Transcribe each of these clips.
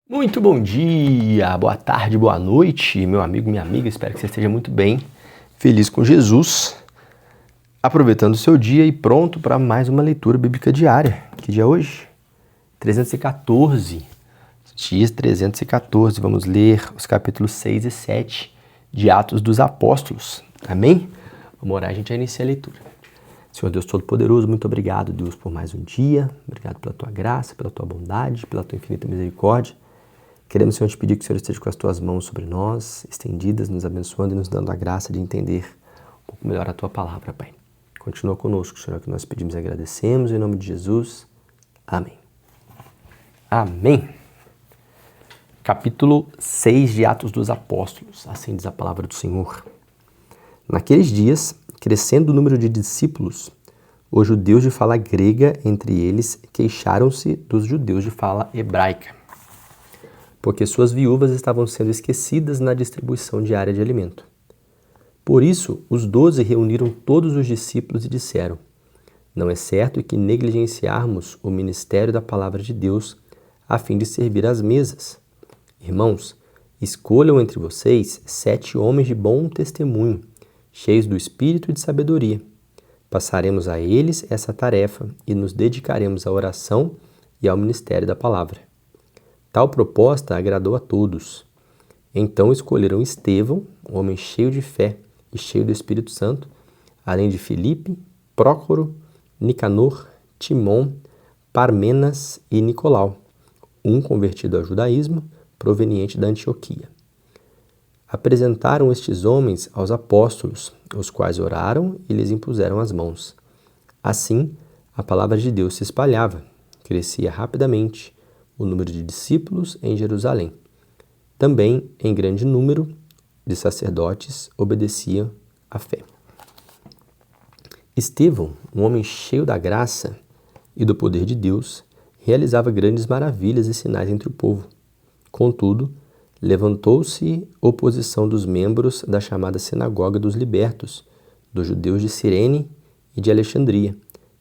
Muito bom dia, boa tarde, boa noite, meu amigo, minha amiga. Espero que você esteja muito bem, feliz com Jesus, aproveitando o seu dia e pronto para mais uma leitura bíblica diária. Que dia é hoje? 314. Dias 314. Vamos ler os capítulos 6 e 7 de Atos dos Apóstolos. Amém? Vamos orar, a gente já inicia a leitura. Senhor Deus Todo-Poderoso, muito obrigado, Deus, por mais um dia. Obrigado pela tua graça, pela tua bondade, pela tua infinita misericórdia. Queremos, Senhor, te pedir que o Senhor esteja com as tuas mãos sobre nós, estendidas, nos abençoando e nos dando a graça de entender um pouco melhor a tua palavra, Pai. Continua conosco, Senhor, que nós pedimos e agradecemos, em nome de Jesus. Amém. Amém. Capítulo 6 de Atos dos Apóstolos, assim diz a palavra do Senhor. Naqueles dias, crescendo o número de discípulos, os judeus de fala grega entre eles queixaram-se dos judeus de fala hebraica, porque suas viúvas estavam sendo esquecidas na distribuição diária de alimento. Por isso, os 12 reuniram todos os discípulos e disseram: não é certo que negligenciarmos o ministério da palavra de Deus a fim de servir às mesas. Irmãos, escolham entre vocês 7 homens de bom testemunho, cheios do espírito e de sabedoria. Passaremos a eles essa tarefa e nos dedicaremos à oração e ao ministério da palavra. Tal proposta agradou a todos. Então escolheram Estevão, um homem cheio de fé e cheio do Espírito Santo, além de Filipe, Prócoro, Nicanor, Timon, Parmenas e Nicolau, um convertido ao judaísmo, proveniente da Antioquia. Apresentaram estes homens aos apóstolos, os quais oraram e lhes impuseram as mãos. Assim, a palavra de Deus se espalhava, crescia rapidamente o número de discípulos em Jerusalém. Também, em grande número de sacerdotes, obedeciam à fé. Estevão, um homem cheio da graça e do poder de Deus, realizava grandes maravilhas e sinais entre o povo. Contudo, levantou-se oposição dos membros da chamada Sinagoga dos Libertos, dos judeus de Cirene e de Alexandria,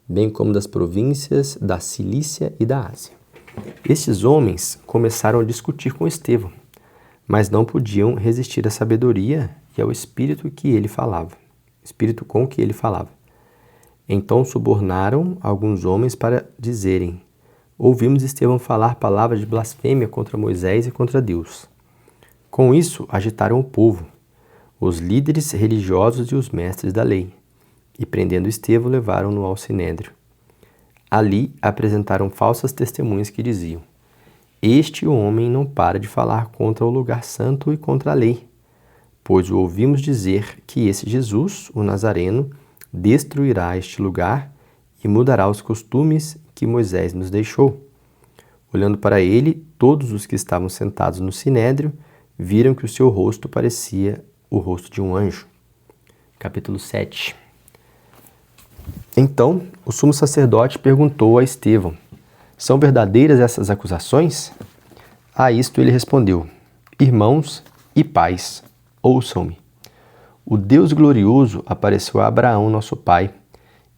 bem como das províncias da Cilícia e da Ásia. Estes homens começaram a discutir com Estevão, mas não podiam resistir à sabedoria e ao espírito com que ele falava. Então subornaram alguns homens para dizerem: ouvimos Estevão falar palavras de blasfêmia contra Moisés e contra Deus. Com isso, agitaram o povo, os líderes religiosos e os mestres da lei, e prendendo Estevão, levaram-no ao sinédrio. Ali apresentaram falsas testemunhas que diziam: este homem não para de falar contra o lugar santo e contra a lei, pois o ouvimos dizer que esse Jesus, o Nazareno, destruirá este lugar e mudará os costumes que Moisés nos deixou. Olhando para ele, todos os que estavam sentados no sinédrio viram que o seu rosto parecia o rosto de um anjo. Capítulo 7. Então, o sumo sacerdote perguntou a Estevão: são verdadeiras essas acusações? A isto ele respondeu: irmãos e pais, ouçam-me. O Deus glorioso apareceu a Abraão, nosso pai,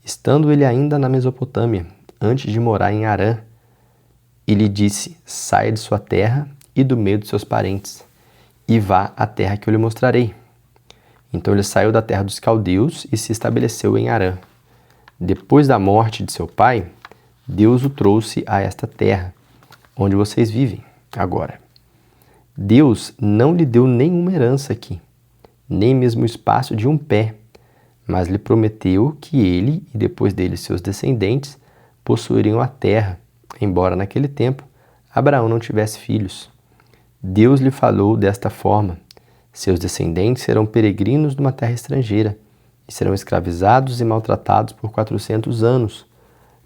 estando ele ainda na Mesopotâmia, antes de morar em Harã, e lhe disse: saia de sua terra e do meio de seus parentes, e vá à terra que eu lhe mostrarei. Então ele saiu da terra dos caldeus e se estabeleceu em Harã. Depois da morte de seu pai, Deus o trouxe a esta terra, onde vocês vivem agora. Deus não lhe deu nenhuma herança aqui, nem mesmo o espaço de um pé, mas lhe prometeu que ele e depois dele seus descendentes possuiriam a terra, embora naquele tempo Abraão não tivesse filhos. Deus lhe falou desta forma: seus descendentes serão peregrinos numa terra estrangeira, e serão escravizados e maltratados por 400 anos,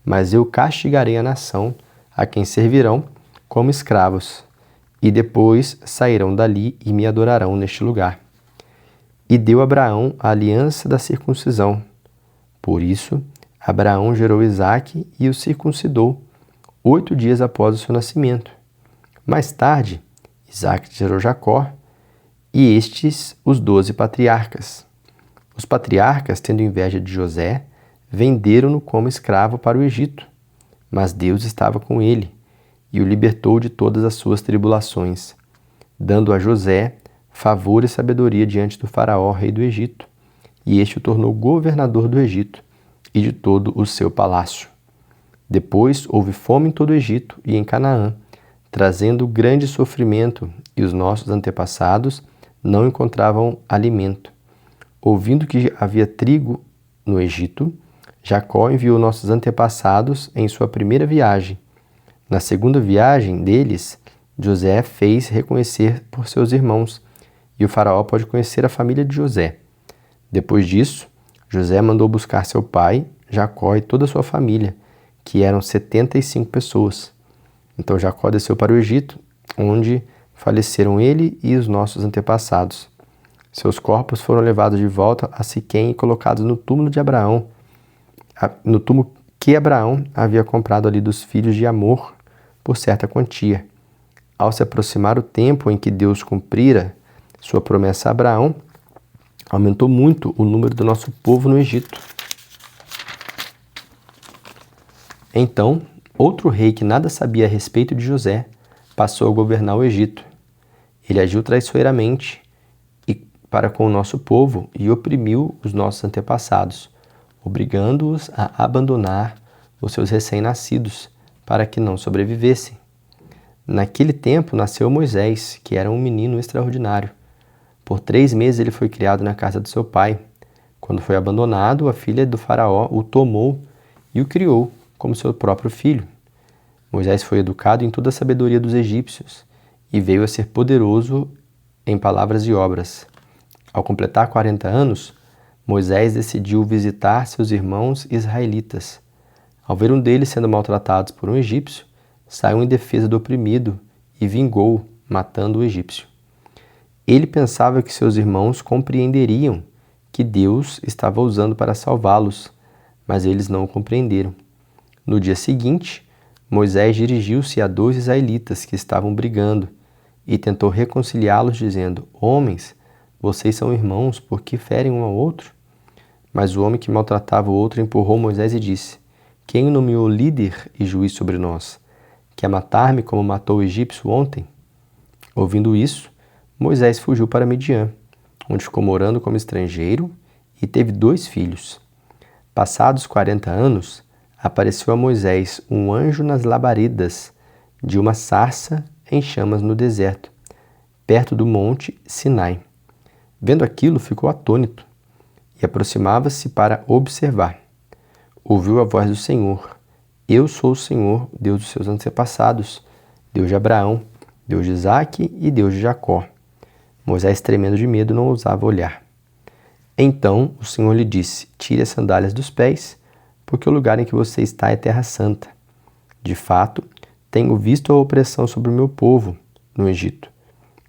mas eu castigarei a nação a quem servirão como escravos, e depois sairão dali e me adorarão neste lugar. E deu a Abraão a aliança da circuncisão. Por isso, Abraão gerou Isaque e o circuncidou 8 dias após o seu nascimento. Mais tarde, Isaque gerou Jacó, e estes os 12 patriarcas. Os patriarcas, tendo inveja de José, venderam-no como escravo para o Egito, mas Deus estava com ele e o libertou de todas as suas tribulações, dando a José favor e sabedoria diante do faraó, rei do Egito, e este o tornou governador do Egito e de todo o seu palácio. Depois houve fome em todo o Egito e em Canaã, trazendo grande sofrimento, e os nossos antepassados não encontravam alimento. Ouvindo que havia trigo no Egito, Jacó enviou nossos antepassados em sua primeira viagem. Na segunda viagem deles, José fez reconhecer por seus irmãos, e o faraó pode conhecer a família de José. Depois disso, José mandou buscar seu pai, Jacó e toda a sua família, que eram 75 pessoas. Então Jacó desceu para o Egito, onde faleceram ele e os nossos antepassados. Seus corpos foram levados de volta a Siquém e colocados no túmulo de Abraão, no túmulo que Abraão havia comprado ali dos filhos de Amor por certa quantia. Ao se aproximar o tempo em que Deus cumprira sua promessa a Abraão, aumentou muito o número do nosso povo no Egito. Então, outro rei que nada sabia a respeito de José passou a governar o Egito. Ele agiu traiçoeiramente para com o nosso povo e oprimiu os nossos antepassados, obrigando-os a abandonar os seus recém-nascidos para que não sobrevivessem. Naquele tempo nasceu Moisés, que era um menino extraordinário. Por 3 meses ele foi criado na casa de seu pai. Quando foi abandonado, a filha do faraó o tomou e o criou como seu próprio filho. Moisés foi educado em toda a sabedoria dos egípcios e veio a ser poderoso em palavras e obras. Ao completar 40 anos, Moisés decidiu visitar seus irmãos israelitas. Ao ver um deles sendo maltratado por um egípcio, saiu em defesa do oprimido e vingou, matando o egípcio. Ele pensava que seus irmãos compreenderiam que Deus estava usando para salvá-los, mas eles não o compreenderam. No dia seguinte, Moisés dirigiu-se a 2 israelitas que estavam brigando e tentou reconciliá-los, dizendo: Homens, vocês são irmãos, por que ferem um ao outro? Mas o homem que maltratava o outro empurrou Moisés e disse: Quem o nomeou líder e juiz sobre nós? Quer matar-me como matou o egípcio ontem? Ouvindo isso, Moisés fugiu para Midian, onde ficou morando como estrangeiro e teve 2 filhos. Passados 40 anos, apareceu a Moisés um anjo nas labaredas de uma sarça em chamas no deserto, perto do monte Sinai. Vendo aquilo, ficou atônito e aproximava-se para observar. Ouviu a voz do Senhor: Eu sou o Senhor, Deus dos seus antepassados, Deus de Abraão, Deus de Isaque e Deus de Jacó. Moisés, tremendo de medo, não ousava olhar. Então o Senhor lhe disse: Tire as sandálias dos pés, porque o lugar em que você está é terra santa. De fato, tenho visto a opressão sobre o meu povo no Egito.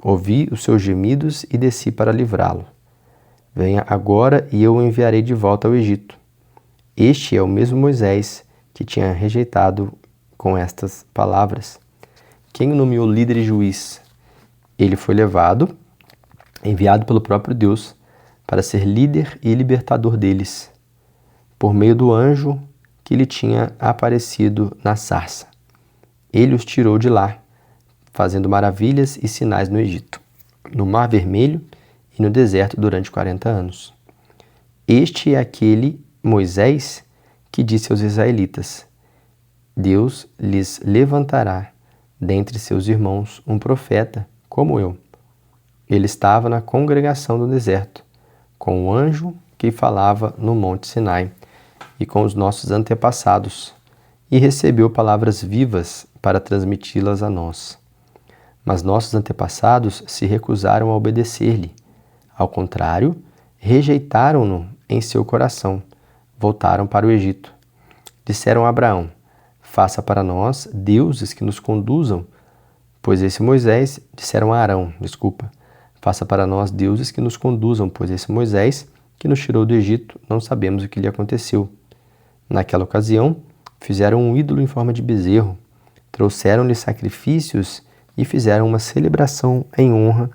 Ouvi os seus gemidos e desci para livrá-lo. Venha agora e eu o enviarei de volta ao Egito. Este é o mesmo Moisés que tinha rejeitado com estas palavras. Quem o nomeou líder e juiz? Ele foi enviado pelo próprio Deus, para ser líder e libertador deles, por meio do anjo que lhe tinha aparecido na sarça. Ele os tirou de lá, fazendo maravilhas e sinais no Egito, no Mar Vermelho e no deserto durante 40 anos. Este é aquele Moisés que disse aos israelitas: Deus lhes levantará dentre seus irmãos um profeta como eu. Ele estava na congregação do deserto, com o anjo que falava no monte Sinai e com os nossos antepassados, e recebeu palavras vivas para transmiti-las a nós. Mas nossos antepassados se recusaram a obedecer-lhe. Ao contrário, rejeitaram-no em seu coração, voltaram para o Egito. Disseram a Abraão: Faça para nós deuses que nos conduzam, pois esse Moisés, disseram a Arão, faça para nós deuses que nos conduzam, pois esse Moisés, que nos tirou do Egito, não sabemos o que lhe aconteceu. Naquela ocasião, fizeram um ídolo em forma de bezerro, trouxeram-lhe sacrifícios e fizeram uma celebração em honra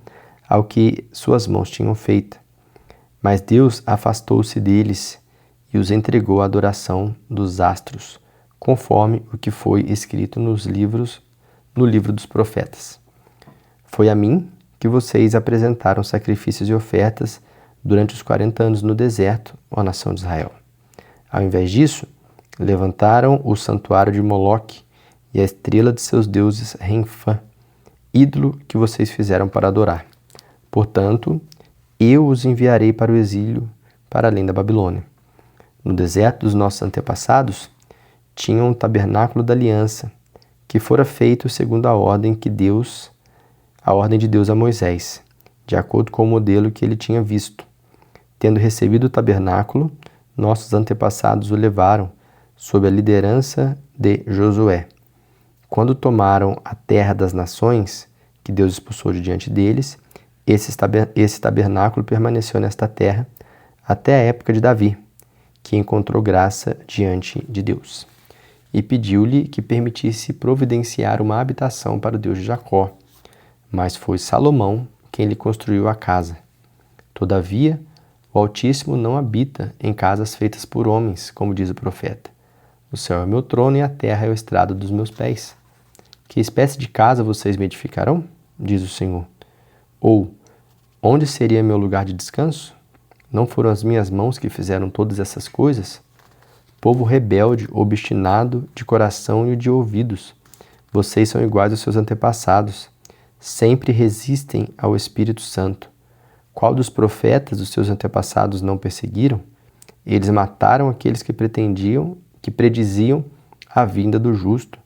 ao que suas mãos tinham feito. Mas Deus afastou-se deles e os entregou à adoração dos astros, conforme o que foi escrito nos livros no livro dos profetas. Foi a mim que vocês apresentaram sacrifícios e ofertas durante os 40 anos no deserto, ó nação de Israel. Ao invés disso, levantaram o santuário de Moloque e a estrela de seus deuses Renfã, ídolo que vocês fizeram para adorar. Portanto, eu os enviarei para o exílio, para além da Babilônia. No deserto dos nossos antepassados, tinham um tabernáculo da aliança, que fora feito segundo a ordem de Deus a Moisés, de acordo com o modelo que ele tinha visto. Tendo recebido o tabernáculo, nossos antepassados o levaram sob a liderança de Josué. Quando tomaram a terra das nações, que Deus expulsou de diante deles, esse tabernáculo permaneceu nesta terra até a época de Davi, que encontrou graça diante de Deus. E pediu-lhe que permitisse providenciar uma habitação para o Deus de Jacó. Mas foi Salomão quem lhe construiu a casa. Todavia, o Altíssimo não habita em casas feitas por homens, como diz o profeta. O céu é meu trono e a terra é o estrado dos meus pés. Que espécie de casa vocês me edificarão? Diz o Senhor. Ou, onde seria meu lugar de descanso? Não foram as minhas mãos que fizeram todas essas coisas? Povo rebelde, obstinado de coração e de ouvidos, vocês são iguais aos seus antepassados. Sempre resistem ao Espírito Santo. Qual dos profetas dos seus antepassados não perseguiram? Eles mataram aqueles que prediziam a vinda do justo.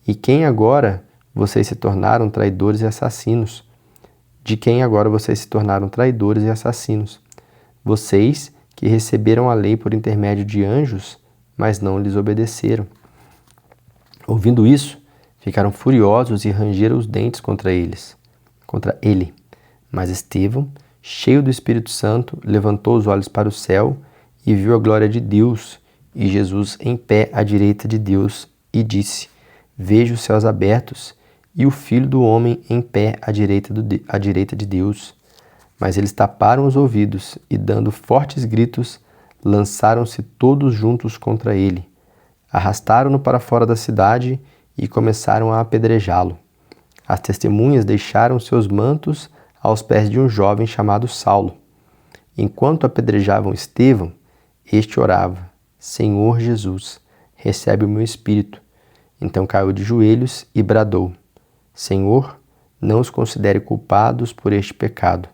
E quem agora vocês se tornaram traidores e assassinos? De quem agora vocês se tornaram traidores e assassinos? Vocês que receberam a lei por intermédio de anjos, mas não lhes obedeceram. Ouvindo isso, ficaram furiosos e rangeram os dentes contra ele. Mas Estevão, cheio do Espírito Santo, levantou os olhos para o céu e viu a glória de Deus e Jesus em pé à direita de Deus e disse: Vejo os céus abertos e o Filho do Homem em pé à direita de Deus. Mas eles taparam os ouvidos e, dando fortes gritos, lançaram-se todos juntos contra ele. Arrastaram-no para fora da cidade e começaram a apedrejá-lo. As testemunhas deixaram seus mantos aos pés de um jovem chamado Saulo. Enquanto apedrejavam Estevão, este orava: Senhor Jesus, recebe o meu espírito. Então caiu de joelhos e bradou: Senhor, não os considere culpados por este pecado.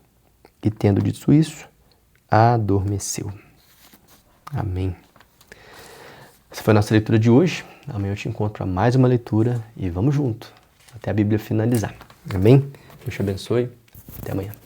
E tendo dito isso, adormeceu. Amém. Essa foi a nossa leitura de hoje. Amanhã eu te encontro para mais uma leitura e vamos junto, até a Bíblia finalizar. Amém? Deus te abençoe. Até amanhã.